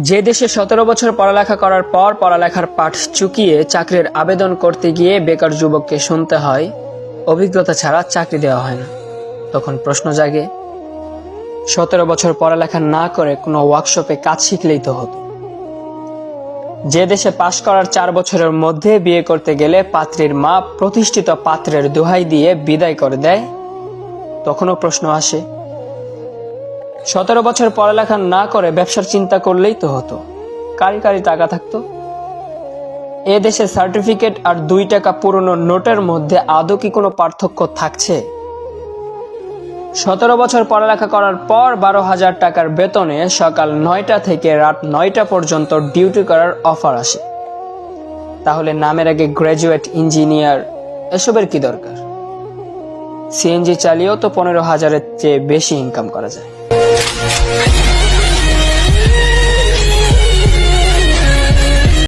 যে দেশে 17 বছর পড়ালেখা করার পর পড়ালেখার পাঠ চুকিয়ে চাকরির আবেদন করতে গিয়ে বেকার যুবককে শুনতে হয় অভিজ্ঞতা ছাড়া চাকরি দেওয়া হয় না, তখন প্রশ্ন জাগে 17 বছর পড়ালেখা না করে কোনো ওয়ার্কশপে কাজ শিখলেই তো হতো। যে দেশে পাশ করার 4 বছরের মধ্যে বিয়ে করতে গেলে পাত্রীর মা প্রতিষ্ঠিত পাত্রের দোহাই দিয়ে বিদায় করে দেয়, তখনও প্রশ্ন আসে 17 বছর পড়ালেখা না করে ব্যবসার চিন্তা করলেই তো হতো, কারি কারি টাকা থাকতো। এ দেশে সার্টিফিকেট আর 2 টাকা পুরনো নোটের মধ্যে আদৌ কি কোনো পার্থক্য থাকছে? 17 বছর পড়ালেখা করার পর 12,000 টাকার বেতনে সকাল 9টা থেকে রাত 9টা পর্যন্ত ডিউটি করার অফার আসে। তাহলে নামের আগে গ্র্যাজুয়েট, ইঞ্জিনিয়ার এসবের কি দরকার? সিএনজি চালিয়েও তো 15,000-এর চেয়ে বেশি ইনকাম করা যায়।